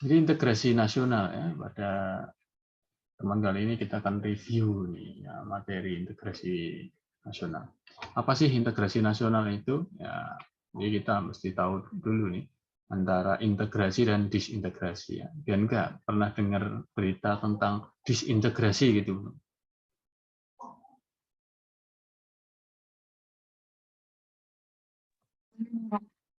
Jadi integrasi nasional ya, pada teman kali ini kita akan review nih ya, materi integrasi nasional. Apa sih integrasi nasional itu? Ya, jadi kita mesti tahu dulu nih antara integrasi dan disintegrasi ya. Dan nggak pernah dengar berita tentang disintegrasi gitu.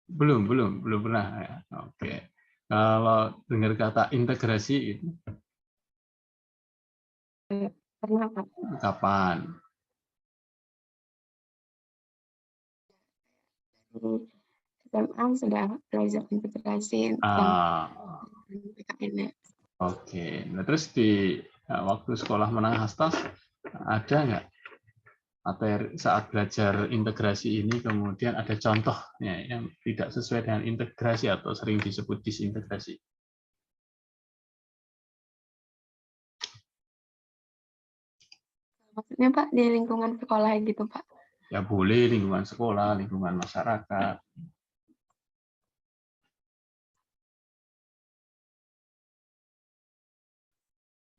Belum pernah ya. Oke. Kalau dengar kata integrasi itu Pernah, Pak. kapan? SMA sudah belajar integrasi tentang Ah, PKN. oke. Nah, terus di waktu sekolah menengah atas ada nggak materi saat belajar integrasi ini kemudian ada contohnya yang tidak sesuai dengan integrasi atau sering disebut disintegrasi? Maksudnya Pak di lingkungan sekolah gitu Pak? Ya boleh lingkungan sekolah, lingkungan masyarakat.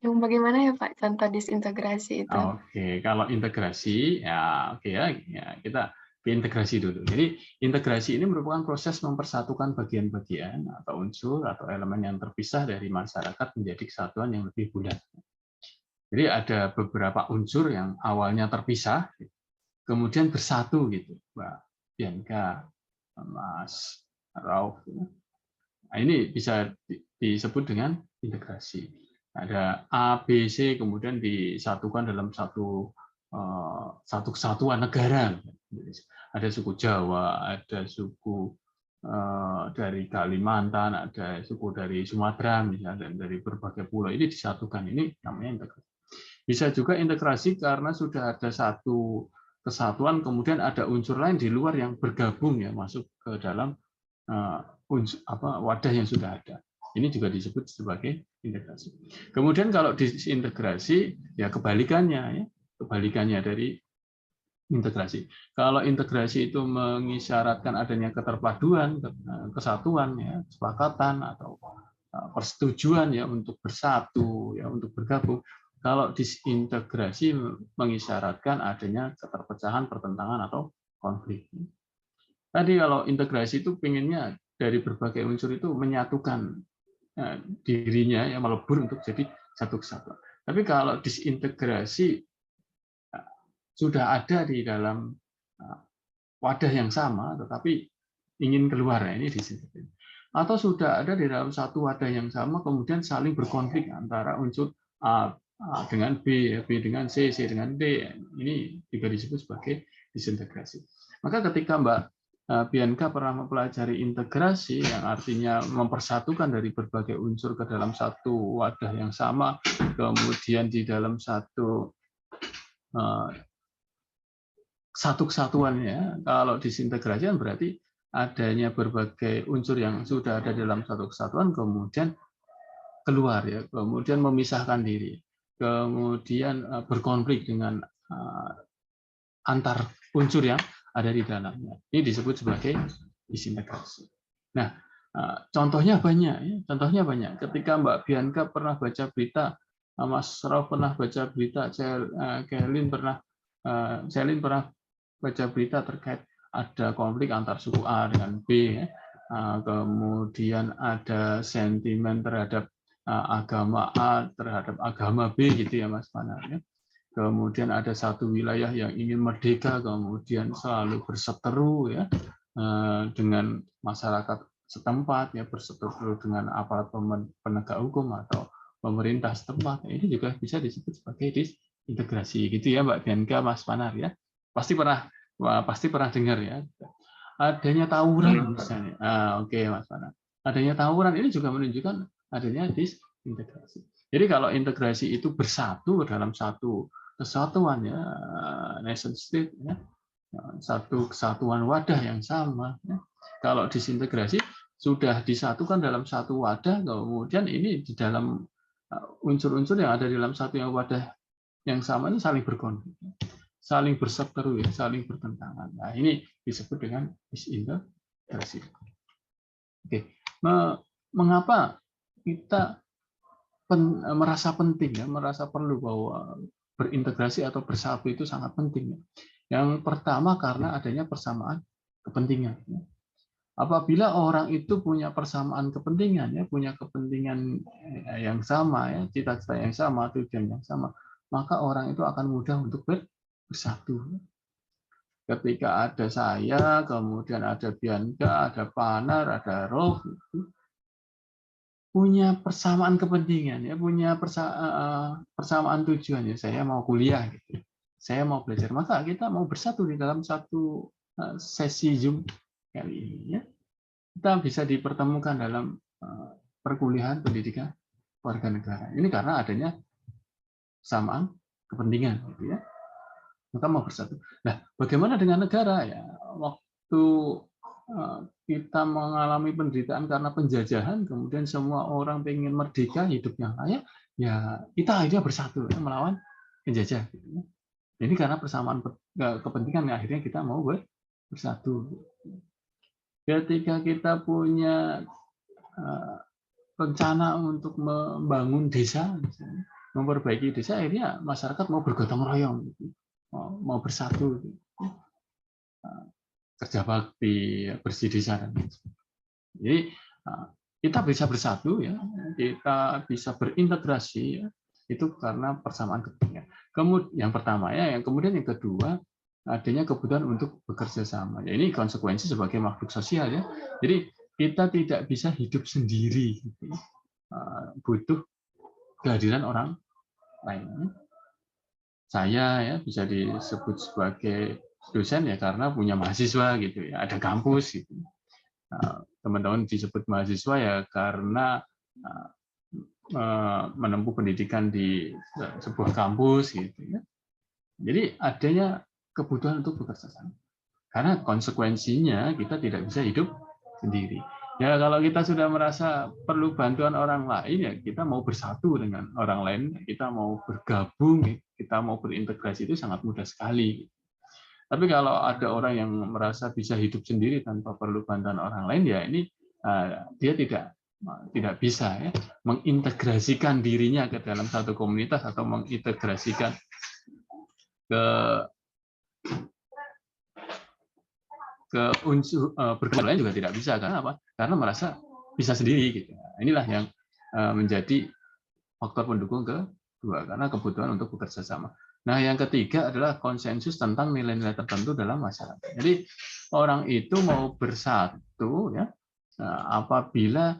Yang bagaimana ya Pak contoh disintegrasi itu? Oke, kalau integrasi ya oke ya, ya kita integrasi dulu. Jadi integrasi ini merupakan proses mempersatukan bagian-bagian atau unsur atau elemen yang terpisah dari masyarakat menjadi kesatuan yang lebih bulat. Jadi ada beberapa unsur yang awalnya terpisah, kemudian bersatu gitu, Mbak Bianca, Mas Rauf. Nah, ini bisa disebut dengan integrasi. Ada A, B, C, kemudian disatukan dalam satu kesatuan negara. Ada suku Jawa, ada suku dari Kalimantan, ada suku dari Sumatera, misalnya, dan dari berbagai pulau. Ini disatukan. Ini namanya integrasi. Bisa juga integrasi karena sudah ada satu kesatuan, kemudian ada unsur lain di luar yang bergabung ya masuk ke dalam wadah yang sudah ada. Ini juga disebut sebagai integrasi. Kemudian kalau disintegrasi ya kebalikannya ya, kebalikannya dari integrasi. Kalau integrasi itu mengisyaratkan adanya keterpaduan, kesatuan ya, kesepakatan atau persetujuan ya untuk bersatu ya untuk bergabung. Kalau disintegrasi mengisyaratkan adanya keterpecahan, pertentangan atau konflik. Tadi kalau integrasi itu pengennya dari berbagai unsur itu menyatukan dirinya yang melebur untuk jadi satu kesatuan. Tapi kalau disintegrasi sudah ada di dalam wadah yang sama, tetapi ingin keluar, ini disintegrasi. Atau sudah ada di dalam satu wadah yang sama, kemudian saling berkonflik antara unsur A dengan B, B dengan C, C dengan D. Ini juga disebut sebagai disintegrasi. Maka ketika Mbak Bianca pernah mempelajari integrasi, yang artinya mempersatukan dari berbagai unsur ke dalam satu wadah yang sama, kemudian di dalam satu kesatuannya. Kalau disintegrasi kan berarti adanya berbagai unsur yang sudah ada dalam satu kesatuan, kemudian keluar ya, kemudian memisahkan diri, kemudian berkonflik dengan antar unsur yang ada di dalamnya. Ini disebut sebagai disintegrasi. Nah, contohnya banyak, ya. Contohnya banyak. Ketika Mbak Bianca pernah baca berita, Mas Rauf pernah baca berita, Celin pernah baca berita terkait ada konflik antar suku A dengan B, ya. Kemudian ada sentimen terhadap agama A terhadap agama B gitu ya Mas Panar. Ya. Kemudian ada satu wilayah yang ingin merdeka, kemudian selalu berseteru ya dengan masyarakat setempat, ya berseteru dengan aparat penegak hukum atau pemerintah setempat. Ini juga bisa disebut sebagai disintegrasi, gitu ya Mbak Bianca, Mas Panar ya. Pasti pernah dengar ya. Adanya tawuran misalnya. Oke, Mas Panar. Adanya tawuran ini juga menunjukkan adanya disintegrasi. Jadi kalau integrasi itu bersatu dalam satu kesatuan ya, nation state ya, satu kesatuan wadah yang sama ya. Kalau disintegrasi sudah disatukan dalam satu wadah, kemudian ini di dalam unsur-unsur yang ada di dalam satu yang wadah yang sama ini saling berkonflik, saling berseteru ya, saling bertentangan. Nah, ini disebut dengan disintegrasi. Oke. Mengapa kita merasa penting ya, merasa perlu bahwa berintegrasi atau bersatu itu sangat penting. Yang pertama karena adanya persamaan kepentingan. Apabila orang itu punya persamaan kepentingan, ya, punya kepentingan yang sama, ya, cita-cita yang sama, tujuan yang sama, maka orang itu akan mudah untuk bersatu. Ketika ada saya, kemudian ada Bianca, ada Panar, ada Rolf, punya persamaan kepentingan, ya, punya persamaan tujuan, ya, saya mau kuliah, gitu. Saya mau belajar, maka kita mau bersatu di dalam satu sesi Zoom kali ini, ya. Kita bisa dipertemukan dalam perkuliahan pendidikan warga negara. Ini karena adanya persamaan kepentingan, gitu ya. Maka mau bersatu. Nah, bagaimana dengan negara? Ya, waktu kita mengalami penderitaan karena penjajahan, kemudian semua orang pengen merdeka, hidupnya layak, ya kita akhirnya bersatu ya, melawan penjajah. Gitu ya. Ini karena persamaan kepentingan, akhirnya kita mau bersatu. Ketika kita punya rencana untuk membangun desa, misalnya, memperbaiki desa, akhirnya masyarakat mau bergotong royong, gitu. Mau bersatu, gitu. Kerja bakti, bersih desa, dan lain sebagainya. Jadi kita bisa bersatu, ya, kita bisa berintegrasi, ya, itu karena persamaan kepentingan. Kemudian yang pertama, ya, yang kemudian yang kedua, adanya kebutuhan untuk bekerja sama. Ya, ini konsekuensi sebagai makhluk sosial, ya. Jadi kita tidak bisa hidup sendiri, gitu. Butuh kehadiran orang lain. Saya ya bisa disebut sebagai dosen ya karena punya mahasiswa gitu ya, ada kampus gitu. Teman-teman disebut mahasiswa ya karena menempuh pendidikan di sebuah kampus gitu ya. Jadi adanya kebutuhan untuk bekerja sama. Karena konsekuensinya kita tidak bisa hidup sendiri. Ya kalau kita sudah merasa perlu bantuan orang lain, ya kita mau bersatu dengan orang lain, kita mau bergabung, kita mau berintegrasi itu sangat mudah sekali. Tapi kalau ada orang yang merasa bisa hidup sendiri tanpa perlu bantuan orang lain, ya ini dia tidak bisa ya mengintegrasikan dirinya ke dalam satu komunitas atau mengintegrasikan ke unsur berkelompok lain juga tidak bisa. Karena apa? Karena merasa bisa sendiri gitu. Inilah yang menjadi faktor pendukung kedua, karena kebutuhan untuk bekerja sama. Nah, yang ketiga adalah konsensus tentang nilai-nilai tertentu dalam masyarakat. Jadi orang itu mau bersatu ya apabila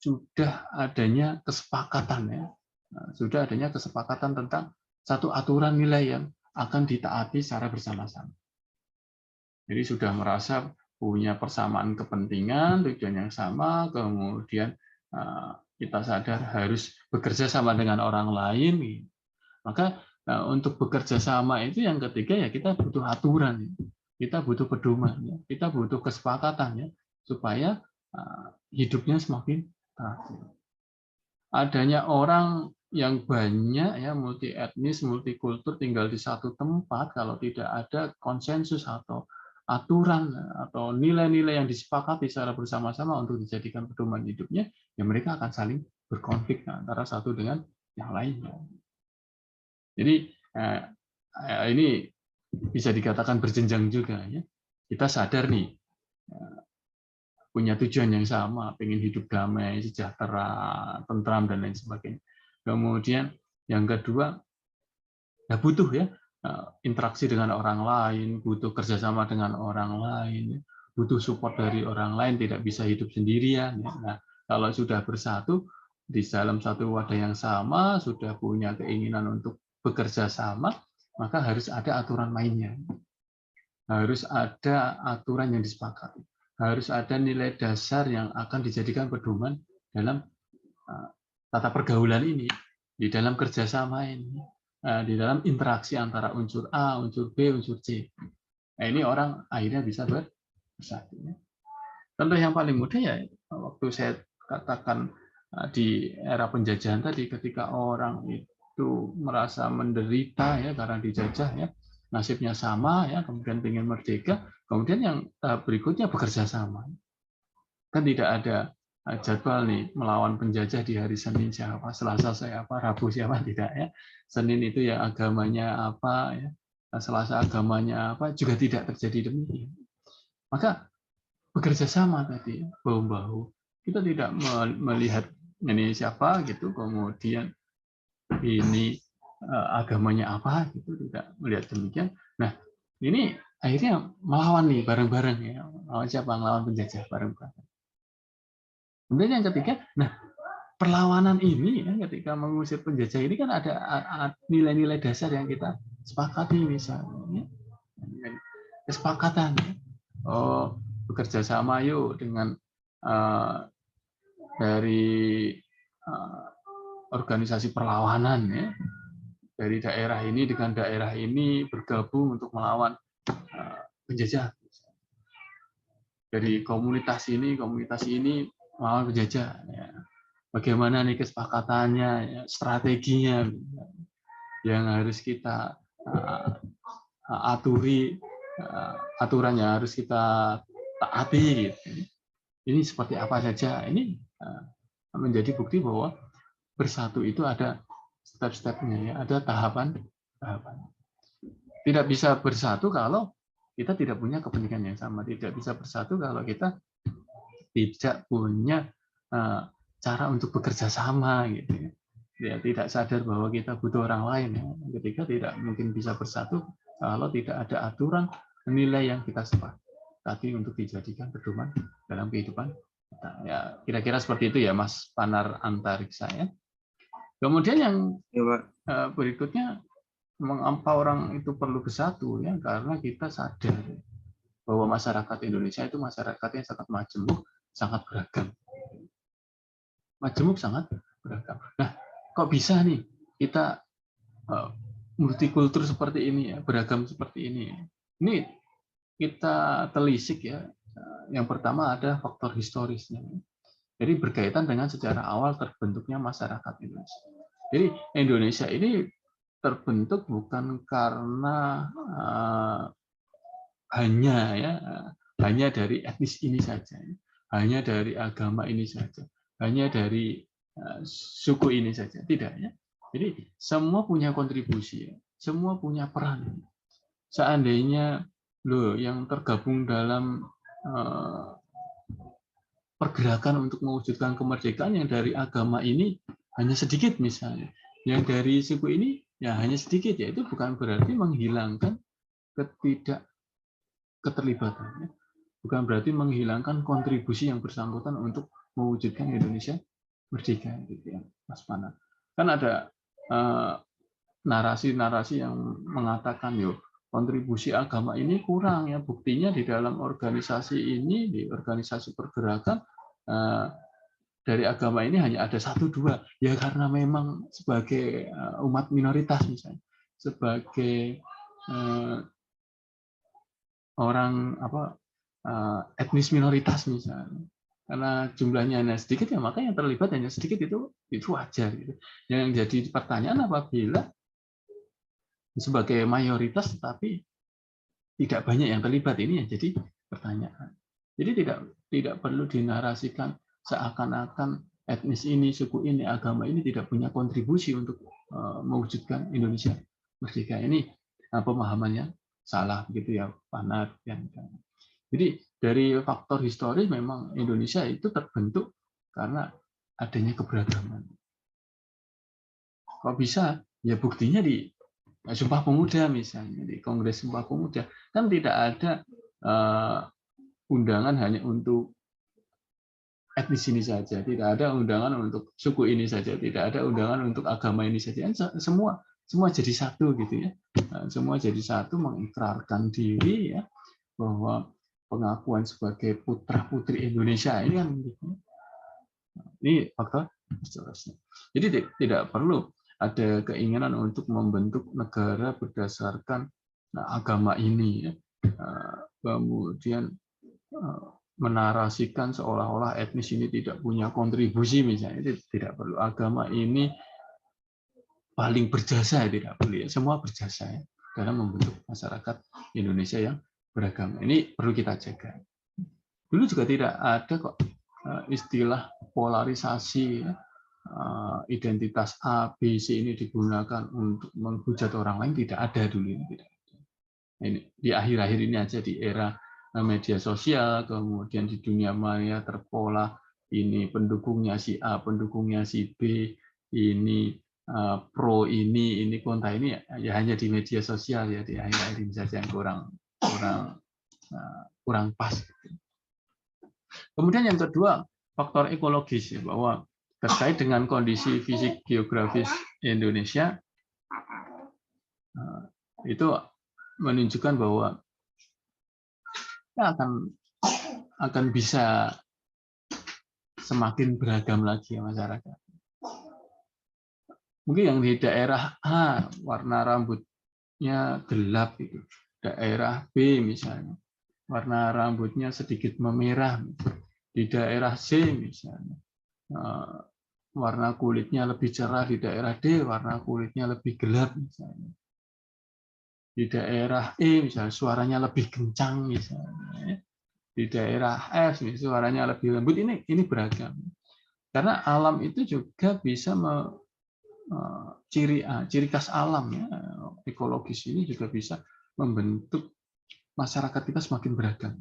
sudah adanya kesepakatan ya. Sudah adanya kesepakatan tentang satu aturan nilai yang akan ditaati secara bersama-sama. Jadi sudah merasa punya persamaan kepentingan, tujuan yang sama, kemudian kita sadar harus bekerja sama dengan orang lain. Maka untuk bekerja sama itu yang ketiga ya kita butuh aturan, kita butuh pedoman, kita butuh kesepakatan ya supaya hidupnya semakin teratur. Adanya orang yang banyak ya multi etnis, multikultur tinggal di satu tempat, kalau tidak ada konsensus atau aturan atau nilai-nilai yang disepakati secara bersama-sama untuk dijadikan pedoman hidupnya, ya mereka akan saling berkonflik antara satu dengan yang lainnya. Jadi ini bisa dikatakan berjenjang juga ya. Kita sadar nih punya tujuan yang sama, pengen hidup damai, sejahtera, tentram dan lain sebagainya. Kemudian yang kedua, ya butuh ya interaksi dengan orang lain, butuh kerjasama dengan orang lain, butuh support dari orang lain, tidak bisa hidup sendirian. Nah, kalau sudah bersatu di dalam satu wadah yang sama, sudah punya keinginan untuk bekerja sama, maka harus ada aturan mainnya. Harus ada aturan yang disepakati. Harus ada nilai dasar yang akan dijadikan pedoman dalam tata pergaulan ini, di dalam kerjasama ini, di dalam interaksi antara unsur A, unsur B, unsur C. Nah, ini orang akhirnya bisa bersatu. Contoh yang paling mudah ya, waktu saya katakan di era penjajahan tadi, ketika orang itu merasa menderita ya karena dijajah ya, nasibnya sama ya, kemudian ingin merdeka, kemudian yang tahap berikutnya bekerja sama. Kan tidak ada jadwal nih melawan penjajah di hari Senin siapa, Selasa saya apa, Rabu siapa, tidak ya. Senin itu ya agamanya apa ya, Selasa agamanya apa, juga tidak terjadi demikian. Maka bekerja sama tadi bahu-bahu. Kita tidak melihat ini siapa gitu, kemudian ini agamanya apa gitu, tidak melihat demikian. Nah, ini akhirnya melawan nih bareng-bareng ya. Melawan siapa? Melawan penjajah bareng-bareng. Kemudian yang ketiga, nah perlawanan ini ya, ketika mengusir penjajah ini kan ada nilai-nilai dasar yang kita sepakati misalnya. Kesepakatan. Oh, bekerja sama yuk dengan dari organisasi perlawanan ya. Dari daerah ini dengan daerah ini bergabung untuk melawan penjajah. Dari komunitas ini melawan penjajah. Ya. Bagaimana nih kesepakatannya, ya, strateginya yang harus kita aturi, aturannya harus kita taati. Gitu. Ini seperti apa saja. Ini menjadi bukti bahwa bersatu itu ada step-stepnya, ya, ada tahapan. Tidak bisa bersatu kalau kita tidak punya kepentingan yang sama. Tidak bisa bersatu kalau kita tidak punya cara untuk bekerja sama, gitu ya. Ya, tidak sadar bahwa kita butuh orang lain. Ya. Ketika tidak mungkin bisa bersatu kalau tidak ada aturan nilai yang kita sepakati untuk dijadikan pedoman dalam kehidupan. Ya, kira-kira seperti itu ya, Mas Panar Antariksa ya. Kemudian yang berikutnya, mengapa orang itu perlu bersatu ya, karena kita sadar bahwa masyarakat Indonesia itu masyarakat yang sangat majemuk, sangat beragam. Majemuk sangat beragam. Nah, kok bisa nih kita multikultur seperti ini ya, beragam seperti ini. Ini kita telisik ya. Yang pertama ada faktor historisnya. Jadi berkaitan dengan sejarah awal terbentuknya masyarakat Indonesia. Jadi Indonesia ini terbentuk bukan karena hanya dari etnis ini saja, hanya dari agama ini saja, hanya dari suku ini saja, tidak ya. Jadi semua punya kontribusi, semua punya peran. Seandainya yang tergabung dalam pergerakan untuk mewujudkan kemerdekaan yang dari agama ini hanya sedikit misalnya, yang dari suku ini ya hanya sedikit, ya itu bukan berarti menghilangkan keterlibatannya, bukan berarti menghilangkan kontribusi yang bersangkutan untuk mewujudkan Indonesia merdeka, gitu ya, Mas Pana. Kan ada narasi-narasi yang mengatakan kontribusi agama ini kurang ya, buktinya di dalam organisasi ini, di organisasi pergerakan dari agama ini hanya ada 1-2 ya, karena memang sebagai umat minoritas misalnya, sebagai orang etnis minoritas misalnya, karena jumlahnya hanya sedikit ya, maka yang terlibat hanya sedikit, itu wajar gitu. Yang jadi pertanyaan apabila sebagai mayoritas tetapi tidak banyak yang terlibat, ini yang jadi pertanyaan. Jadi tidak perlu dinarasikan seakan-akan etnis ini, suku ini, agama ini tidak punya kontribusi untuk mewujudkan Indonesia merdeka. Ini pemahamannya salah begitu ya, Panar. Jadi dari faktor historis memang Indonesia itu terbentuk karena adanya keberagaman. Kok bisa? Ya buktinya di Sumpah Pemuda misalnya, di Kongres Sumpah Pemuda kan tidak ada undangan hanya untuk etnis ini saja, tidak ada undangan untuk suku ini saja, tidak ada undangan untuk agama ini saja. Semua jadi satu gitu ya. Semua jadi satu, mengikrarkan diri ya, bahwa pengakuan sebagai putra-putri Indonesia ini kan gitu. Ini faktor seterusnya. Jadi tidak perlu ada keinginan untuk membentuk negara berdasarkan agama ini ya. Kemudian menarasikan seolah-olah etnis ini tidak punya kontribusi misalnya, itu tidak perlu. Agama ini paling berjasa, tidak perlu ya. Semua berjasa ya dalam membentuk masyarakat Indonesia yang beragama. Ini perlu kita jaga. Dulu juga tidak ada kok istilah polarisasi, ya, identitas A, B, C ini digunakan untuk menghujat orang lain tidak ada dulu. Tidak ada. Ini di akhir-akhir ini aja di era media sosial, kemudian di dunia maya terpola, ini pendukungnya si A, pendukungnya si B, ini pro ini kontra ini ya hanya di media sosial ya di akhir-akhir ini saja yang kurang pas. Kemudian yang kedua faktor ekologis ya, bahwa terkait dengan kondisi fisik geografis Indonesia itu menunjukkan bahwa akan bisa semakin beragam lagi ya masyarakat. Mungkin yang di daerah A warna rambutnya gelap itu, daerah B misalnya warna rambutnya sedikit memerah, di daerah C misalnya warna kulitnya lebih cerah, di daerah D warna kulitnya lebih gelap misalnya, di daerah E misalnya suaranya lebih kencang misalnya, di daerah F misalnya suaranya lebih lembut. Ini beragam karena alam itu juga bisa ciri khas alam ya, ekologis ini juga bisa membentuk masyarakat kita semakin beragam.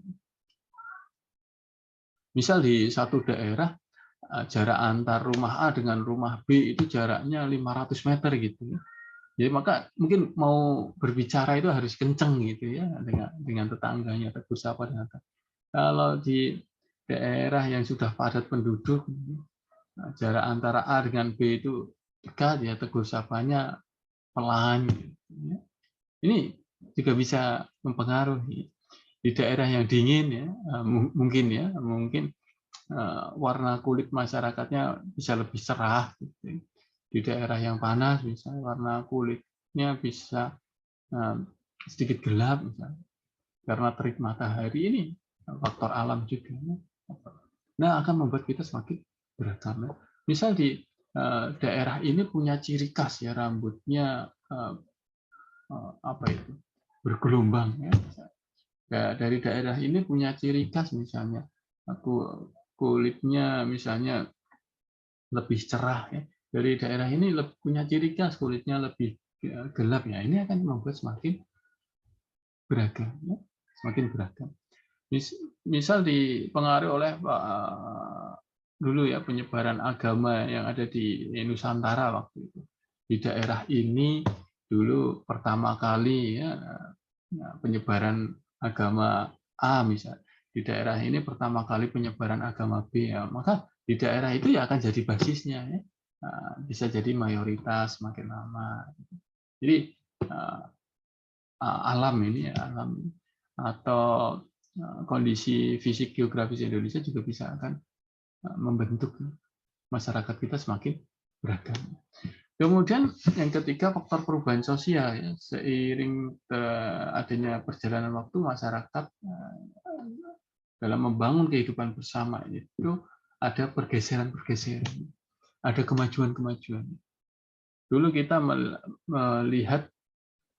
Misal di satu daerah jarak antar rumah A dengan rumah B itu jaraknya 500 meter gitu. Jadi maka mungkin mau berbicara itu harus kenceng gitu ya dengan tetangganya, tegur sapa dengan. Kalau di daerah yang sudah padat penduduk, jarak antara A dengan B itu dekat ya, tegur sapanya pelan. Gitu. Ini juga bisa mempengaruhi. Di daerah yang dingin ya, mungkin warna kulit masyarakatnya bisa lebih cerah. Gitu. Di daerah yang panas, misalnya warna kulitnya bisa sedikit gelap, misalnya karena terik matahari. Ini faktor alam juga. Nah, akan membuat kita semakin beragam. Misal di daerah ini punya ciri khas ya, rambutnya bergelombang ya. Dari daerah ini punya ciri khas misalnya kulitnya misalnya lebih cerah ya. Dari daerah ini punya ciri khas kulitnya lebih gelap ya. Ini akan membuat semakin beragam ya. Semakin beragam. Misal dipengaruhi oleh dulu ya penyebaran agama yang ada di Nusantara waktu itu. Di daerah ini dulu pertama kali ya penyebaran agama A misal. Di daerah ini pertama kali penyebaran agama B ya. Maka di daerah itu ya akan jadi basisnya ya. Bisa jadi mayoritas makin lama. Jadi alam ini ya, alam atau kondisi fisik geografis Indonesia juga bisa akan membentuk masyarakat kita semakin beragam. Kemudian yang ketiga faktor perubahan sosial ya, seiring adanya perjalanan waktu masyarakat dalam membangun kehidupan bersama itu ada pergeseran-pergeseran, ada kemajuan-kemajuan. Dulu kita melihat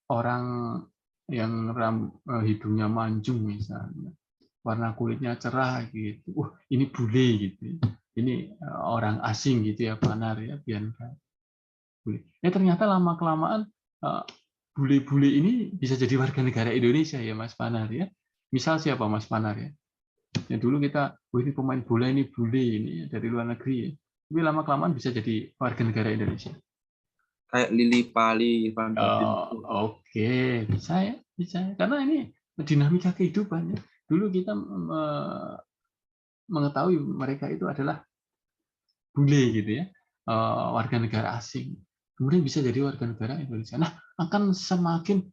orang yang hidungnya mancung misalnya, warna kulitnya cerah gitu, ini bule gitu, ini orang asing gitu ya, Panar ya, Bianca. Ternyata lama kelamaan bule-bule ini bisa jadi warga negara Indonesia ya, Mas Panar ya. Misal siapa Mas Panar ya? Ya dulu kita, ini pemain bola ini bule ini dari luar negeri ya. Tapi lama kelamaan bisa jadi warga negara Indonesia. Kayak Lili Pali, Van Basten. Oke, bisa ya, bisa. Karena ini dinamika kehidupan ya. Dulu kita mengetahui mereka itu adalah bule gitu ya, warga negara asing. Kemudian bisa jadi warga negara Indonesia. Nah, akan semakin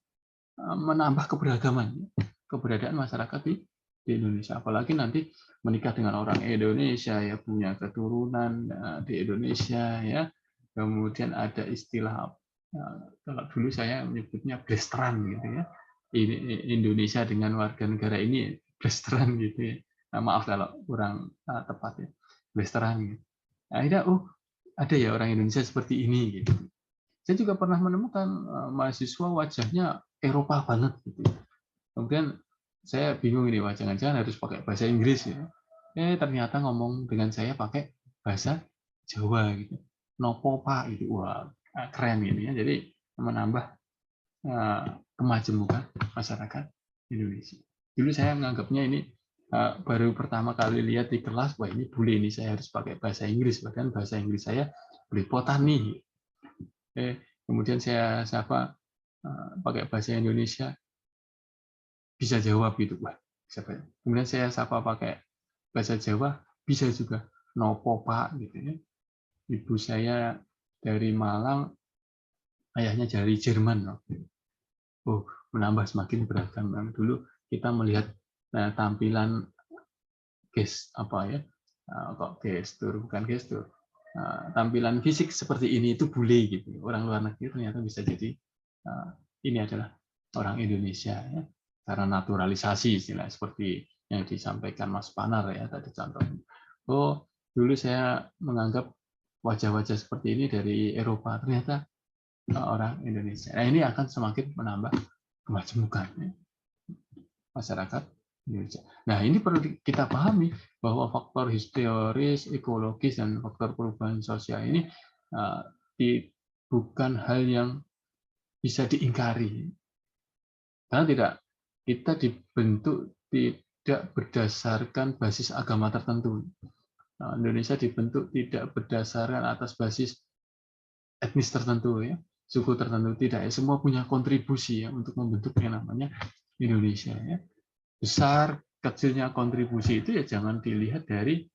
menambah keberagaman, keberadaan masyarakat di Indonesia. Apalagi nanti menikah dengan orang Indonesia ya, punya keturunan di Indonesia ya. Kemudian ada istilah kalau dulu saya menyebutnya blasteran gitu ya. Indonesia dengan warga negara ini blasteran gitu ya. Maaf kalau kurang tepat ya. Blasteran gitu. Akhirnya ada ya orang Indonesia seperti ini gitu. Saya juga pernah menemukan mahasiswa wajahnya Eropa banget gitu. Kemudian saya bingung ini jangan-jangan harus pakai bahasa Inggris ya. Ternyata ngomong dengan saya pakai bahasa Jawa gitu. Nopo Pak itu wah keren ini ya. Jadi menambah kemajemukan masyarakat Indonesia. Dulu saya menganggapnya ini baru pertama kali lihat di kelas, wah ini bule ini saya harus pakai bahasa Inggris, bahkan bahasa Inggris saya belepotan nih. Kemudian saya sapa pakai bahasa Indonesia, bisa jawab gitu, wah siapa? Kemudian saya sapa pakai bahasa Jawa, bisa juga nopo Pak gitu ya. Ibu saya dari Malang, ayahnya dari Jerman. Oh, menambah semakin beragam. Dulu kita melihat tampilan gestur, bukan gestur. Tampilan fisik seperti ini itu bule gitu. Orang luar negeri ternyata bisa jadi ini adalah orang Indonesia ya. Karena naturalisasi istilah seperti yang disampaikan Mas Panar ya tadi contohnya. Oh, dulu saya menganggap wajah-wajah seperti ini dari Eropa, ternyata orang Indonesia. Nah, ini akan semakin menambah kemajemukan ya, masyarakat Indonesia. Nah, ini perlu kita pahami bahwa faktor historis, ekologis, dan faktor perubahan sosial ini bukan hal yang bisa diingkari. Karena kita dibentuk tidak berdasarkan basis agama tertentu. Nah, Indonesia dibentuk tidak berdasarkan atas basis etnis tertentu ya, suku tertentu tidak ya. Semua punya kontribusi ya untuk membentuk yang namanya Indonesia ya. Besar kecilnya kontribusi itu ya jangan dilihat dari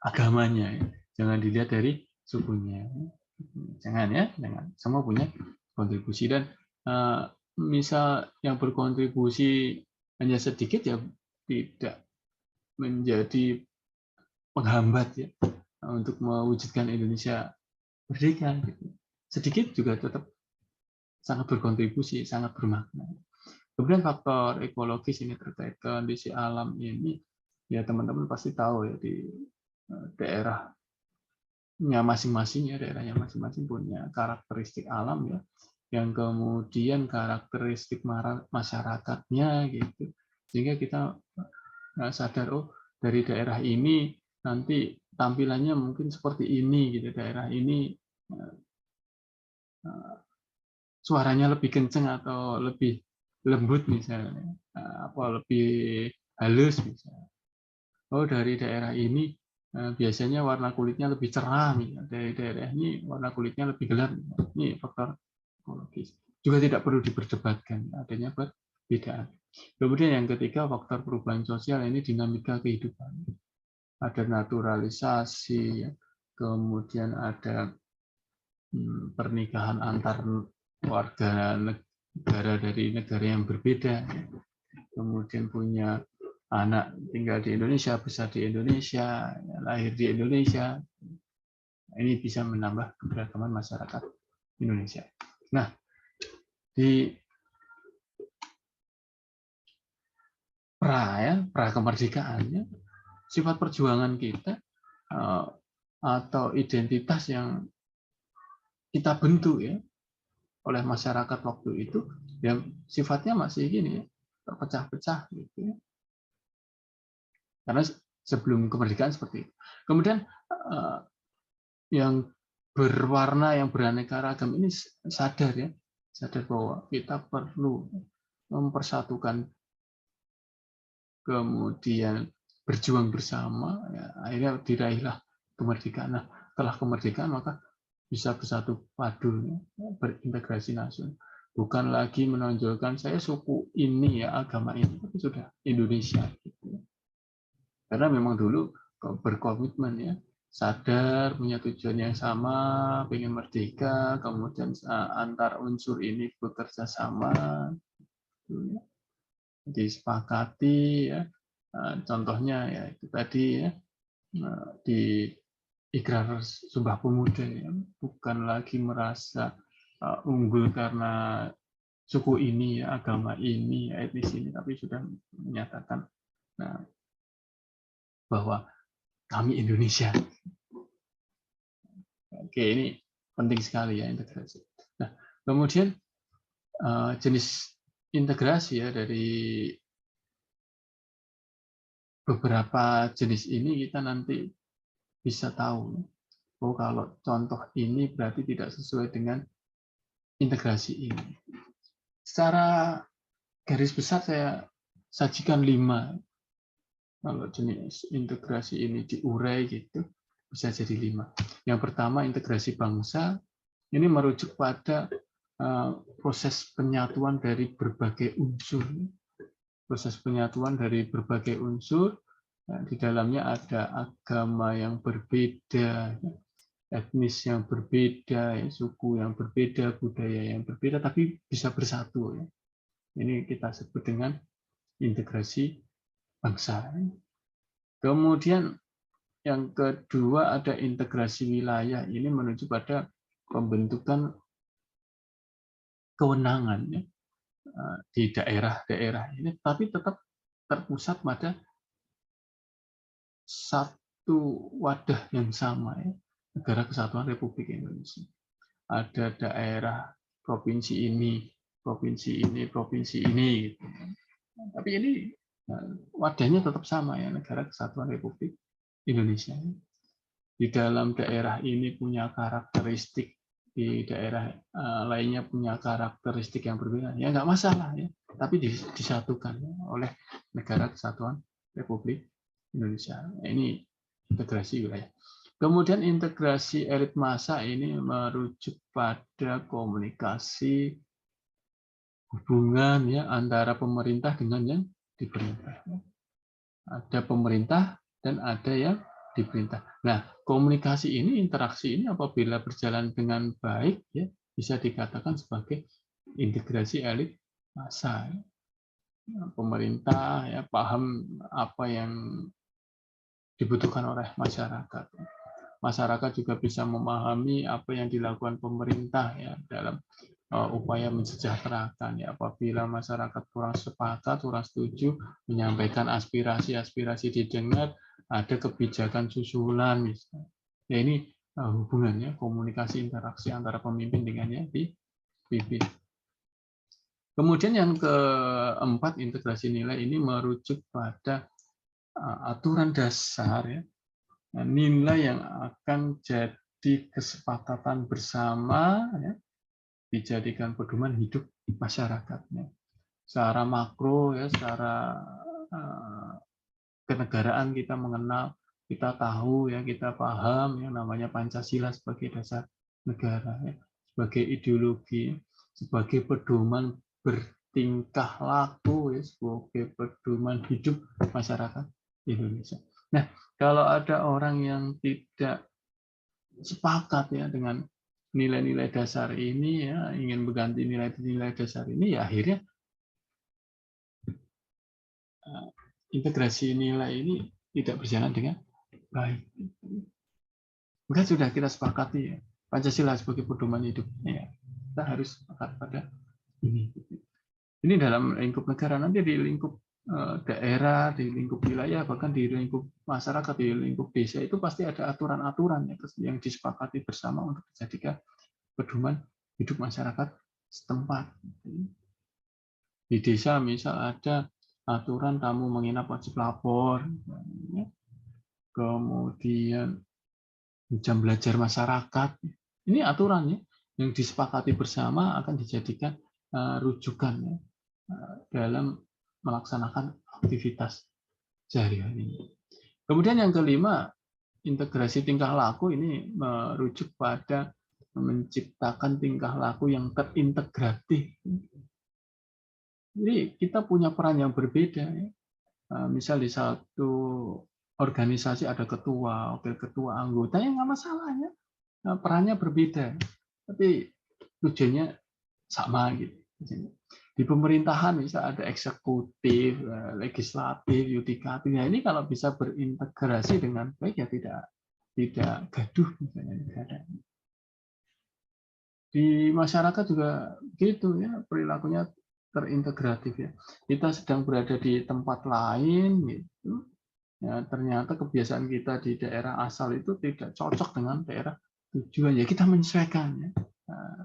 agamanya ya. Jangan dilihat dari sukunya. Jangan ya, jangan. Semua punya kontribusi dan misal yang berkontribusi hanya sedikit ya tidak menjadi penghambat ya untuk mewujudkan Indonesia merdeka gitu. Sedikit juga tetap sangat berkontribusi, sangat bermakna. Kemudian faktor ekologis ini terkait kondisi alam ini, ya teman-teman pasti tahu ya di daerahnya masing-masing ya, daerahnya masing-masing punya karakteristik alam ya, yang kemudian karakteristik masyarakatnya gitu, sehingga kita sadar oh dari daerah ini nanti tampilannya mungkin seperti ini gitu, daerah ini suaranya lebih kenceng atau lebih lembut misalnya, lebih halus misalnya. Oh dari daerah ini biasanya warna kulitnya lebih cerah, misalnya. Dari daerah ini warna kulitnya lebih gelap. Ini faktor ekologis. Juga tidak perlu diperdebatkan adanya perbedaan. Kemudian yang ketiga faktor perubahan sosial ini dinamika kehidupan. Ada naturalisasi, kemudian ada pernikahan antar warga negara dari negara yang berbeda, kemudian punya anak tinggal di Indonesia, besar di Indonesia, lahir di Indonesia, ini bisa menambah keberagaman masyarakat Indonesia. Nah, di pra kemerdekaan, sifat perjuangan kita atau identitas yang kita bentuk ya oleh masyarakat waktu itu, yang sifatnya masih gini, terpecah-pecah gitu ya. Karena sebelum kemerdekaan seperti itu. Kemudian yang berwarna, yang beraneka ragam ini sadar ya, sadar bahwa kita perlu mempersatukan, kemudian berjuang bersama, ya, akhirnya diraihlah kemerdekaan. Nah, setelah kemerdekaan maka bisa bersatu padu, ya, berintegrasi nasional. Bukan lagi menonjolkan saya suku ini ya, agama ini, tapi sudah Indonesia. Gitu. Karena memang dulu berkomitmen ya, sadar punya tujuan yang sama, pengen merdeka, kemudian antar unsur ini bekerja sama, disepakati ya. Contohnya ya itu tadi ya, di Ikrar Sumpah Pemuda ya, bukan lagi merasa unggul karena suku ini, ya, agama ini, etnis ini, tapi sudah menyatakan bahwa kami Indonesia. Oke, ini penting sekali ya integrasi. Nah, kemudian jenis integrasi ya dari beberapa jenis ini kita nanti bisa tahu, oh kalau contoh ini berarti tidak sesuai dengan integrasi ini. Secara garis besar saya sajikan 5. Kalau jenis integrasi ini diurai gitu, bisa jadi 5. Yang pertama, integrasi bangsa. Ini merujuk pada proses penyatuan dari berbagai unsur. Proses penyatuan dari berbagai unsur, di dalamnya ada agama yang berbeda, etnis yang berbeda, suku yang berbeda, budaya yang berbeda, tapi bisa bersatu. Ini kita sebut dengan integrasi bangsa. Kemudian yang kedua ada integrasi wilayah. Ini menuju pada pembentukan kewenangan di daerah-daerah ini, tapi tetap terpusat pada satu wadah yang sama, Negara Kesatuan Republik Indonesia. Ada daerah provinsi ini, provinsi ini, provinsi ini, gitu. Tapi ini wadahnya tetap sama, Negara Kesatuan Republik Indonesia. Di dalam daerah ini punya karakteristik, di daerah lainnya punya karakteristik yang berbeda, ya nggak masalah, tapi disatukan oleh Negara Kesatuan Republik Indonesia. Ini integrasi wilayah. Kemudian integrasi elit massa ini merujuk pada komunikasi hubungan antara pemerintah dengan yang diperintah. Ada pemerintah dan ada yang diperintah. Nah, komunikasi ini, interaksi ini apabila berjalan dengan baik, bisa dikatakan sebagai integrasi elit massa. Pemerintah paham apa yang dibutuhkan oleh masyarakat. Masyarakat juga bisa memahami apa yang dilakukan pemerintah dalam upaya mensejahterakan. Apabila masyarakat kurang sepakat, kurang setuju, menyampaikan aspirasi didengar, ada kebijakan susulan misalnya. Ini hubungannya, komunikasi interaksi antara pemimpin dengan yang dipimpin. Kemudian yang keempat, integrasi nilai ini merujuk pada aturan dasar, nilai yang akan jadi kesepakatan bersama, dijadikan pedoman hidup masyarakatnya. Secara makro, secara kenegaraan kita mengenal, kita tahu, kita paham yang namanya Pancasila sebagai dasar negara, sebagai ideologi, sebagai pedoman bertingkah laku, sebagai pedoman hidup masyarakat Indonesia. Nah, kalau ada orang yang tidak sepakat dengan nilai-nilai dasar ini, ingin mengganti nilai-nilai dasar ini, akhirnya integrasi nilai ini tidak berjalan dengan baik. Maka sudah kita sepakati Pancasila sebagai pedoman hidup. Kita harus sepakat pada ini. Ini dalam lingkup negara, nanti di lingkup daerah, di lingkup wilayah, bahkan di lingkup masyarakat, di lingkup desa itu pasti ada aturan-aturan yang disepakati bersama untuk dijadikan pedoman hidup masyarakat setempat. Di desa misal ada aturan tamu menginap wajib lapor, kemudian jam belajar masyarakat. Ini aturannya yang disepakati bersama akan dijadikan rujukan dalam melaksanakan aktivitas sehari-hari. Kemudian yang kelima, integrasi tingkah laku ini merujuk pada menciptakan tingkah laku yang terintegratif. Jadi kita punya peran yang berbeda. Misal di satu organisasi ada ketua, wakil ketua, anggota, yang nggak masalah, perannya berbeda, tapi tujuannya sama gitu. Di pemerintahan misal ada eksekutif, legislatif, yudikatif. Ini kalau bisa berintegrasi dengan baik tidak gaduh misalnya negara. Di masyarakat juga gitu perilakunya terintegratif Kita sedang berada di tempat lain gitu. Ternyata kebiasaan kita di daerah asal itu tidak cocok dengan daerah tujuan. Kita menyesuaikan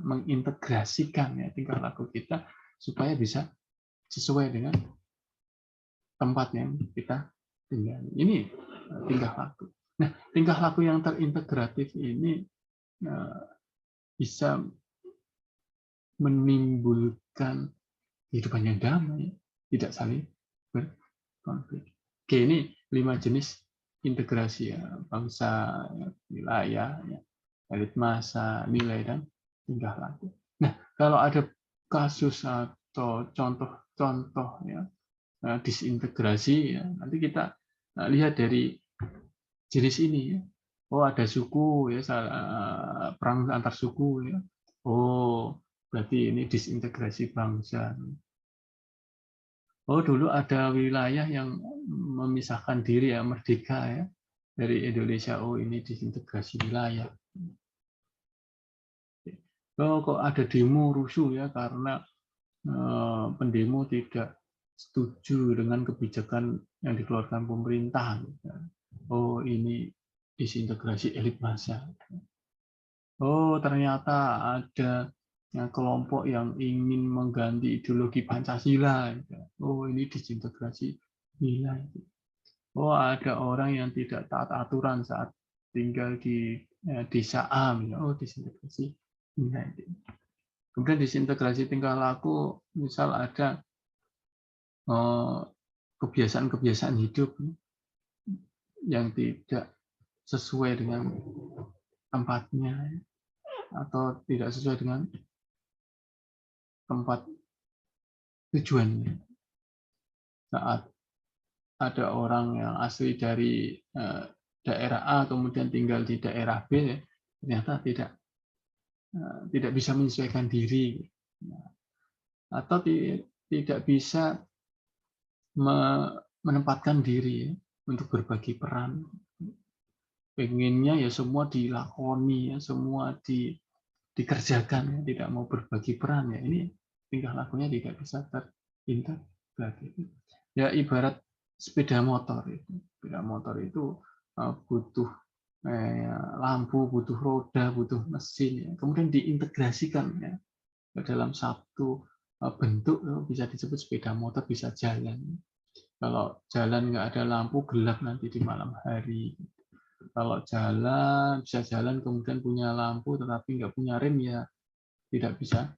mengintegrasikan tingkah laku kita supaya bisa sesuai dengan tempat yang kita tinggali. Ini tingkah laku. Nah, tingkah laku yang terintegratif ini bisa menimbulkan kehidupan yang damai, tidak saling berkonflik. Oke, ini 5 jenis integrasi ya, bangsa, ya, wilayah, ya, elit massa, nilai dan tingkah laku. Nah, kalau ada kasus atau contoh-contoh ya disintegrasi ya, nanti kita lihat dari jenis ini ya. Oh, ada suku ya, perang antar suku ya. Oh, berarti ini disintegrasi bangsa. Oh, dulu ada wilayah yang memisahkan diri ya, merdeka ya dari Indonesia. Oh, ini disintegrasi wilayah. Oh, kok ada demo rusuh ya karena pendemo tidak setuju dengan kebijakan yang dikeluarkan pemerintah. Oh, ini disintegrasi elit massa. Oh, ternyata ada kelompok yang ingin mengganti ideologi Pancasila. Oh, ini disintegrasi nilai. Oh, ada orang yang tidak taat aturan saat tinggal di desa A. Oh, disintegrasi nilai. Kemudian disintegrasi tingkah laku, misal ada kebiasaan-kebiasaan hidup yang tidak sesuai dengan tempatnya atau tidak sesuai dengan tempat tujuannya. Saat ada orang yang asli dari daerah A kemudian tinggal di daerah B, ternyata tidak bisa menyesuaikan diri atau tidak bisa menempatkan diri untuk berbagi peran. Pengennya ya semua dilakoni, ya semua dikerjakan, ya, tidak mau berbagi peran. Ya ini tingkah lakunya tidak bisa terintegrasi. Ya ibarat sepeda motor itu. Sepeda motor itu butuh lampu, butuh roda, butuh mesin. Ya. Kemudian diintegrasikan ya ke dalam satu bentuk, bisa disebut sepeda motor, bisa jalan. Kalau jalan nggak ada lampu, gelap nanti di malam hari. Kalau jalan, bisa jalan kemudian punya lampu tetapi nggak punya rem, ya tidak bisa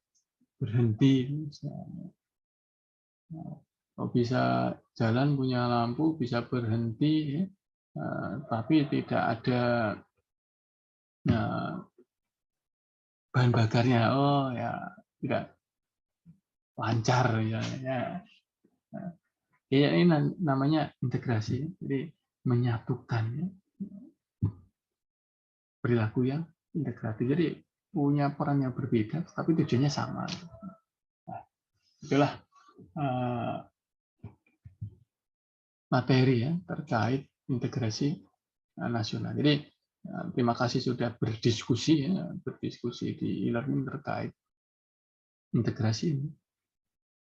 berhenti. Kalau bisa jalan punya lampu, bisa berhenti, ya, tapi tidak ada bahan bakarnya. Oh ya, tidak lancar. Ya, ini namanya integrasi. Jadi menyatukan ya, perilaku yang integratif. Jadi punya peran yang berbeda, tapi tujuannya sama. Nah, itulah materi ya terkait integrasi nasional. Jadi terima kasih sudah berdiskusi di e-learning terkait integrasi ini.